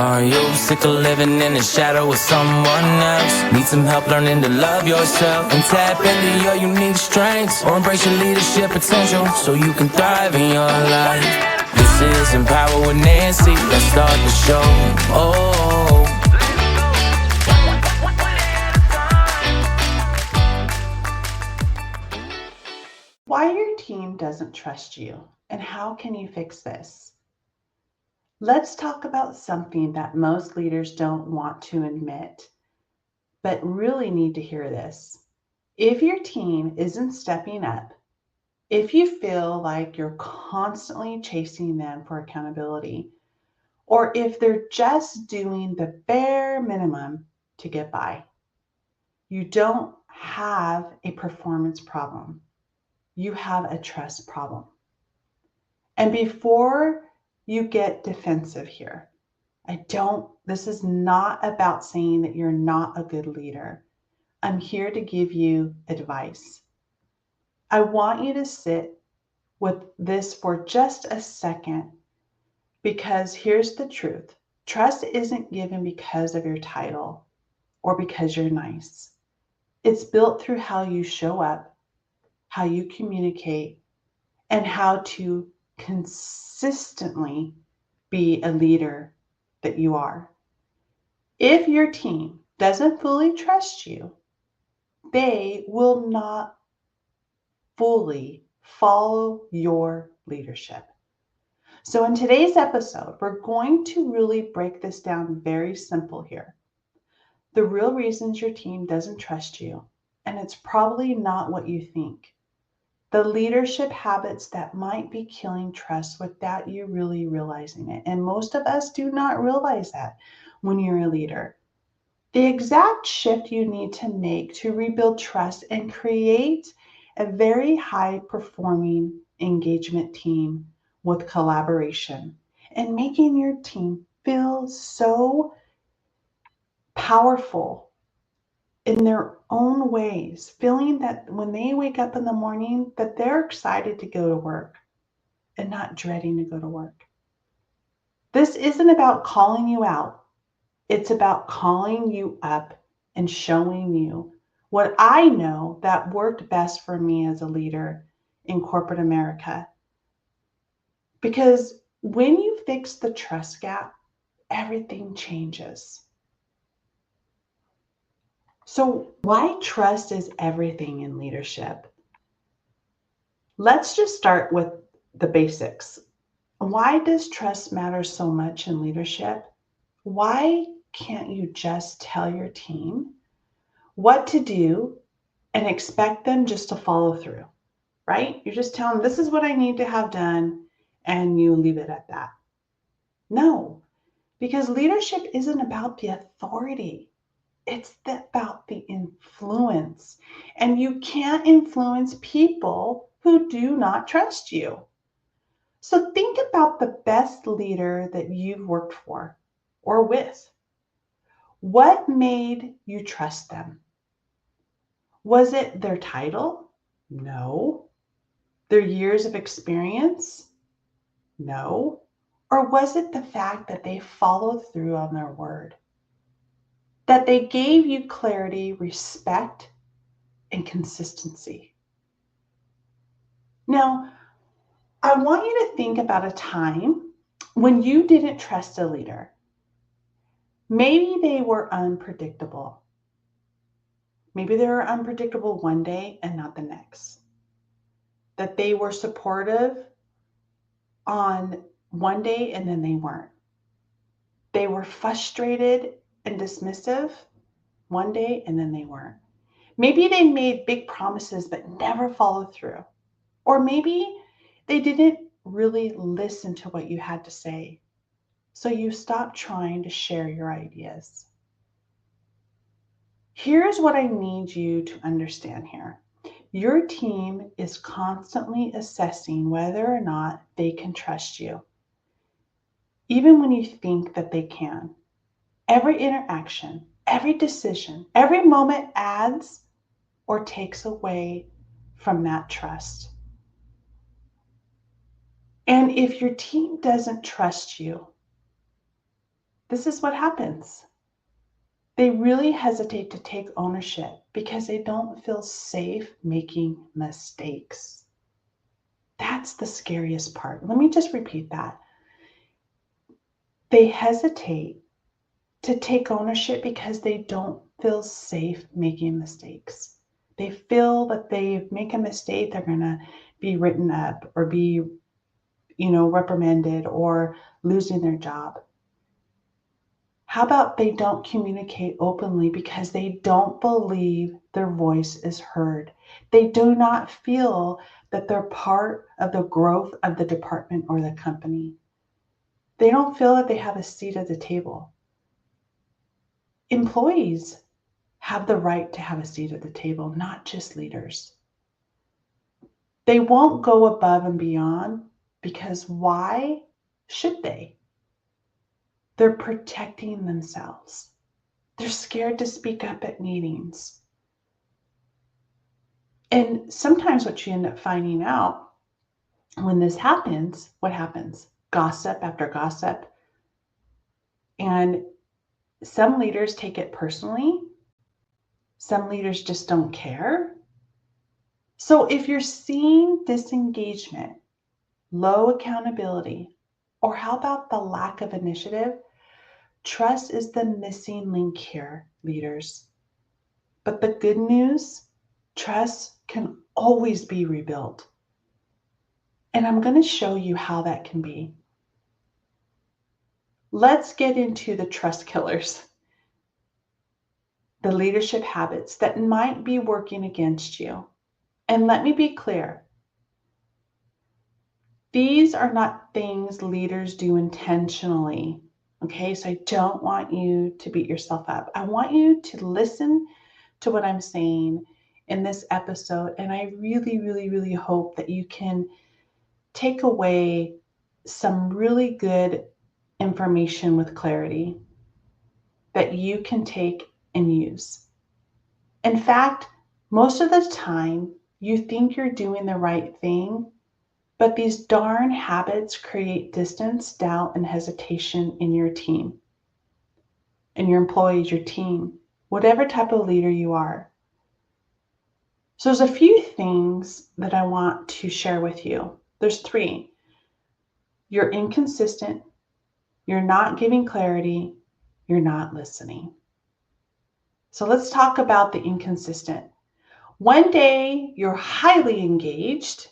Are you sick of living in the shadow of someone else? Need some help learning to love yourself and tap into your unique strengths, or embrace your leadership potential so you can thrive in your life. This is Empower with Nancy. Let's start the show. Oh. Why your team doesn't trust you, and how can you fix this? Let's talk about something that most leaders don't want to admit, but really need to hear this. If your team isn't stepping up, if you feel like you're constantly chasing them for accountability, or if they're just doing the bare minimum to get by, you don't have a performance problem. You have a trust problem. And before you get defensive here, this is not about saying that you're not a good leader. I'm here to give you advice. I want you to sit with this for just a second, because here's the truth. Trust isn't given because of your title or because you're nice. It's built through how you show up, how you communicate, and how to consistently be a leader that you are. If your team doesn't fully trust you, they will not fully follow your leadership. So in today's episode, we're going to really break this down very simple here. The real reasons your team doesn't trust you, and it's probably not what you think. The leadership habits that might be killing trust without you really realizing it. And most of us do not realize that when you're a leader. The exact shift you need to make to rebuild trust and create a very high performing engagement team with collaboration and making your team feel so powerful in their own ways, feeling that when they wake up in the morning that they're excited to go to work and not dreading to go to work. This isn't about calling you out. It's about calling you up and showing you what I know that worked best for me as a leader in corporate America. Because when you fix the trust gap, everything changes. So, why trust is everything in leadership? Let's just start with the basics. Why does trust matter so much in leadership? Why can't you just tell your team what to do and expect them just to follow through, right? You just tell them, this is what I need to have done, and you leave it at that. No, because leadership isn't about the authority. It's about the influence. And you can't influence people who do not trust you. So think about the best leader that you've worked for or with. What made you trust them? Was it their title? No. Their years of experience? No. Or was it the fact that they followed through on their word? That they gave you clarity, respect, and consistency? Now, I want you to think about a time when you didn't trust a leader. Maybe they were unpredictable. Maybe they were unpredictable one day and not the next. That they were supportive on one day and then they weren't. They were frustrated and dismissive one day and then they weren't. Maybe they made big promises but never followed through. Or maybe they didn't really listen to what you had to say. So you stopped trying to share your ideas. Here's what I need you to understand here. Your team is constantly assessing whether or not they can trust you, even when you think that they can. Every interaction, every decision, every moment adds or takes away from that trust. And if your team doesn't trust you, this is what happens. They really hesitate to take ownership because they don't feel safe making mistakes. That's the scariest part. Let me just repeat that. They hesitate to take ownership because they don't feel safe making mistakes. They feel that they make a mistake, they're going to be written up or be, reprimanded or losing their job. How about they don't communicate openly because they don't believe their voice is heard? They do not feel that they're part of the growth of the department or the company. They don't feel that they have a seat at the table. Employees have the right to have a seat at the table, not just leaders. They won't go above and beyond because why should they? They're protecting themselves. They're scared to speak up at meetings. And sometimes what you end up finding out when this happens, what happens? Gossip after gossip. And some leaders take it personally. Some leaders just don't care. So if you're seeing disengagement, low accountability, or how about the lack of initiative, trust is the missing link here, leaders. But the good news, trust can always be rebuilt. And I'm going to show you how that can be. Let's get into the trust killers, the leadership habits that might be working against you. And let me be clear. These are not things leaders do intentionally. Okay, so I don't want you to beat yourself up. I want you to listen to what I'm saying in this episode. And I really, really, really hope that you can take away some really good information with clarity that you can take and use. In fact, most of the time, you think you're doing the right thing, but these darn habits create distance, doubt, and hesitation in your team, in your employees, your team, whatever type of leader you are. So there's a few things that I want to share with you. There's 3. You're inconsistent. You're not giving clarity. You're not listening. So let's talk about the inconsistent. One day you're highly engaged,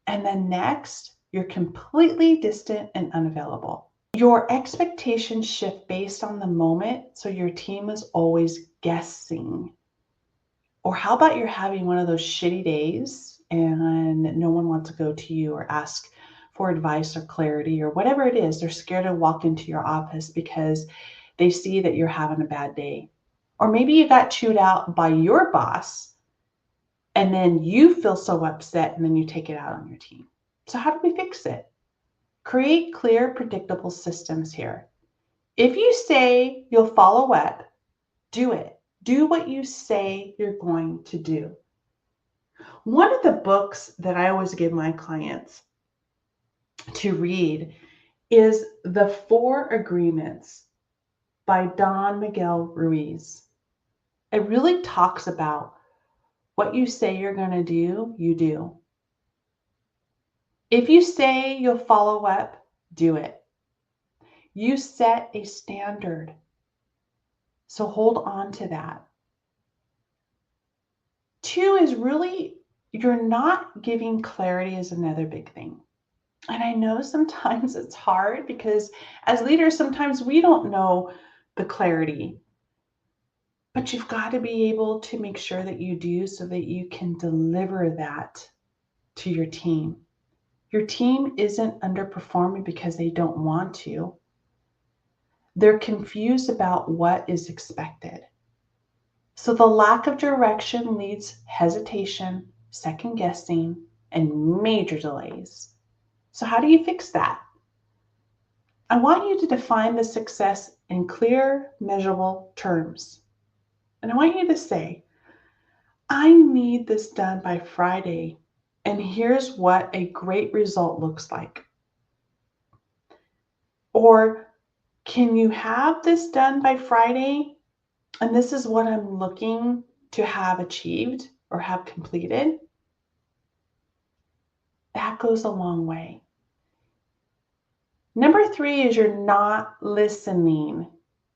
and then next you're completely distant and unavailable. Your expectations shift based on the moment, so your team is always guessing. Or how about you're having one of those shitty days and no one wants to go to you or ask for advice or clarity or whatever it is. They're scared to walk into your office because they see that you're having a bad day. Or maybe you got chewed out by your boss and then you feel so upset and then you take it out on your team. So how do we fix it? Create clear, predictable systems here. If you say you'll follow up, do it. Do what you say you're going to do. One of the books that I always give my clients to read is The 4 Agreements by Don Miguel Ruiz. It really talks about what you say you're going to do, you do. If you say you'll follow up, do it. You set a standard. So hold on to that. 2 is really, you're not giving clarity is another big thing. And I know sometimes it's hard because as leaders, sometimes we don't know the clarity. But you've got to be able to make sure that you do so that you can deliver that to your team. Your team isn't underperforming because they don't want to. They're confused about what is expected. So the lack of direction leads hesitation, second guessing, and major delays. So how do you fix that? I want you to define the success in clear, measurable terms. And I want you to say, I need this done by Friday, and here's what a great result looks like. Or Can you have this done by Friday? And this is what I'm looking to have achieved or have completed. That goes a long way. Number 3 is you're not listening.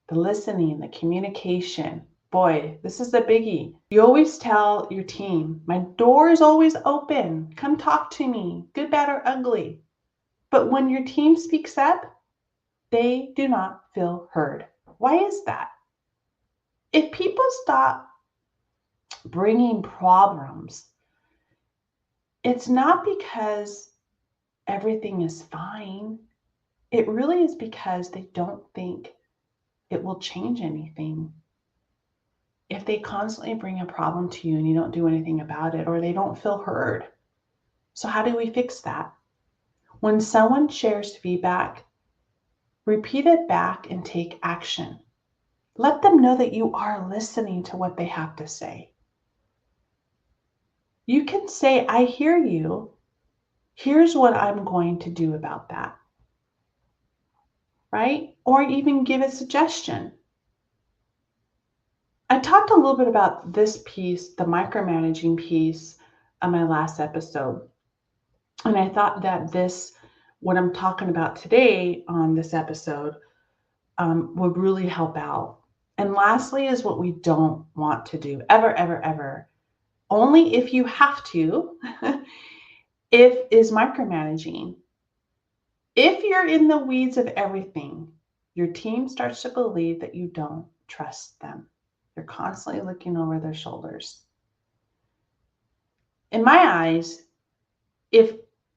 The listening, the communication. Boy, this is a biggie. You always tell your team, my door is always open. Come talk to me, good, bad, or ugly. But when your team speaks up, they do not feel heard. Why is that? If people stop bringing problems, it's not because everything is fine. It really is because they don't think it will change anything. If they constantly bring a problem to you and you don't do anything about it, or they don't feel heard. So how do we fix that? When someone shares feedback, repeat it back and take action. Let them know that you are listening to what they have to say. You can say, I hear you. Here's what I'm going to do about that. Right? Or even give a suggestion. I talked a little bit about this piece, the micromanaging piece, on my last episode. And I thought that what I'm talking about today on this episode, would really help out. And lastly is what we don't want to do ever, ever, ever. Only if you have to, is micromanaging. If you're in the weeds of everything, your team starts to believe that you don't trust them. You're constantly looking over their shoulders. In my eyes, if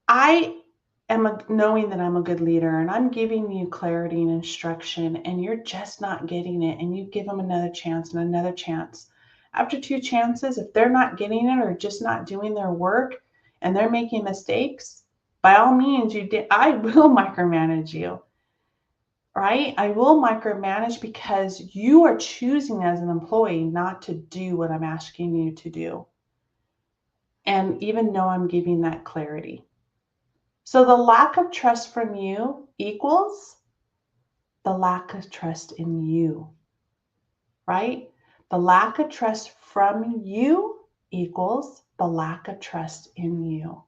I am knowing that I'm a good leader and I'm giving you clarity and instruction and you're just not getting it, and you give them another chance and another chance, after 2 chances, if they're not getting it or just not doing their work and they're making mistakes, by all means, I will micromanage you, right? I will micromanage because you are choosing as an employee not to do what I'm asking you to do. And even though I'm giving that clarity. So the lack of trust from you equals the lack of trust in you, right? The lack of trust from you equals the lack of trust in you.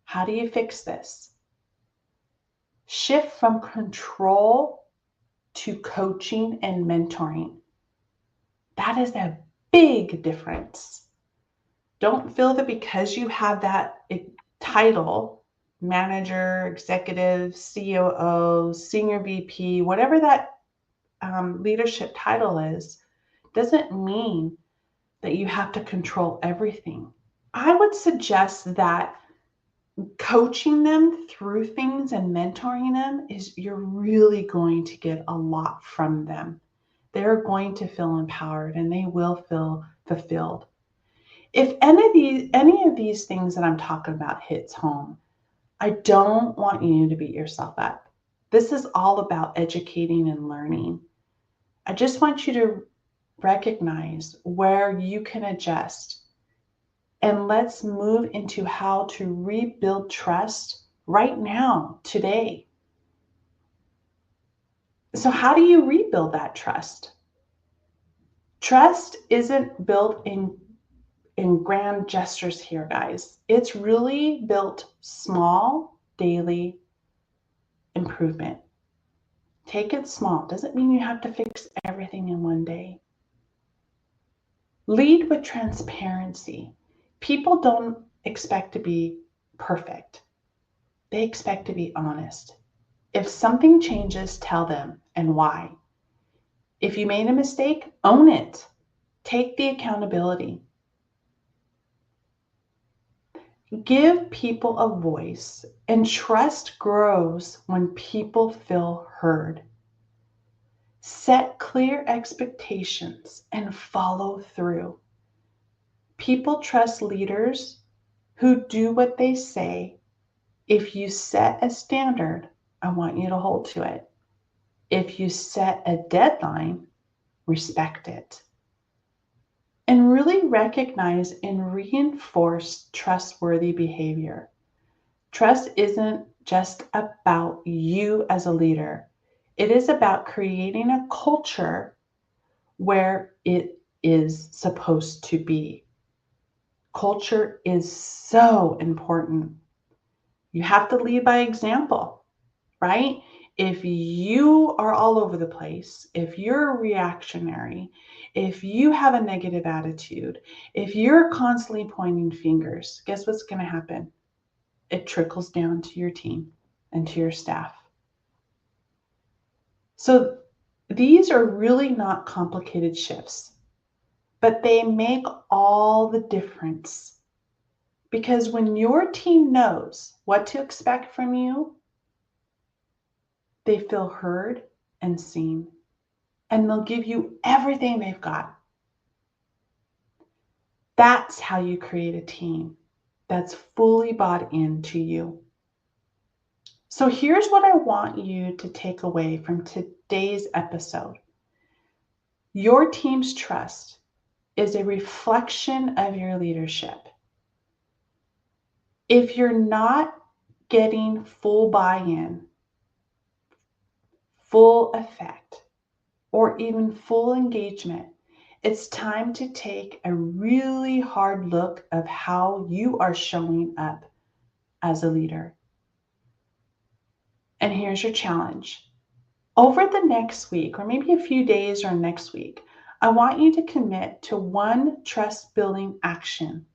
How do you fix this? Shift from control to coaching and mentoring. That is a big difference. Don't feel that because you have that title, manager, executive, COO, senior VP, whatever that leadership title is, doesn't mean that you have to control everything. I would suggest that coaching them through things and mentoring them is you're really going to get a lot from them. They're going to feel empowered and they will feel fulfilled. If any of these things that I'm talking about hits home, I don't want you to beat yourself up. This is all about educating and learning. I just want you to recognize where you can adjust. And let's move into how to rebuild trust right now, today. So how do you rebuild that trust? Trust isn't built in grand gestures here, guys. It's really built small, daily improvement. Take it small. Doesn't mean you have to fix everything in one day. Lead with transparency. People don't expect to be perfect. They expect to be honest. If something changes, tell them and why. If you made a mistake, own it. Take the accountability. Give people a voice, and trust grows when people feel heard. Set clear expectations and follow through. People trust leaders who do what they say. If you set a standard, I want you to hold to it. If you set a deadline, respect it. And really recognize and reinforce trustworthy behavior. Trust isn't just about you as a leader. It is about creating a culture where it is supposed to be. Culture is so important. You have to lead by example, right? If you are all over the place, if you're reactionary, if you have a negative attitude, if you're constantly pointing fingers, guess what's going to happen? It trickles down to your team and to your staff. So these are really not complicated shifts, but they make all the difference. Because when your team knows what to expect from you, they feel heard and seen, and they'll give you everything they've got. That's how you create a team that's fully bought into you. So here's what I want you to take away from today's episode. Your team's trust is a reflection of your leadership. If you're not getting full buy-in, full effect, or even full engagement, it's time to take a really hard look of how you are showing up as a leader. And here's your challenge. Over the next week, or maybe a few days or next week, I want you to commit to one trust-building action,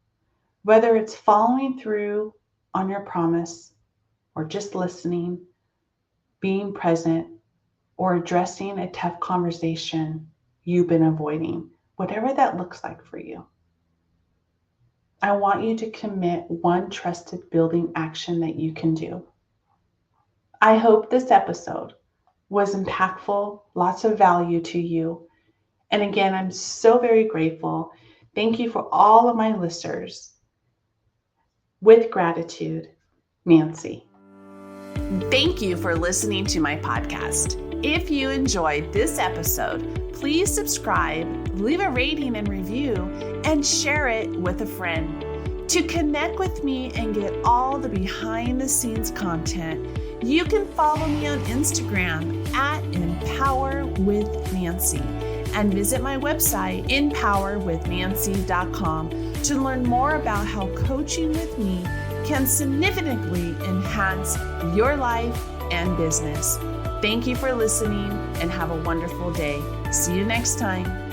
whether it's following through on your promise, or just listening, being present, or addressing a tough conversation you've been avoiding, whatever that looks like for you. I want you to commit one trusted building action that you can do. I hope this episode was impactful, lots of value to you. And again, I'm so very grateful. Thank you for all of my listeners. With gratitude, Nancy. Thank you for listening to my podcast. If you enjoyed this episode, please subscribe, leave a rating and review, and share it with a friend. To connect with me and get all the behind the scenes content, you can follow me on Instagram at EmpowerWithNancy and visit my website, empowerwithnancy.com, to learn more about how coaching with me can significantly enhance your life and business. Thank you for listening and have a wonderful day. See you next time.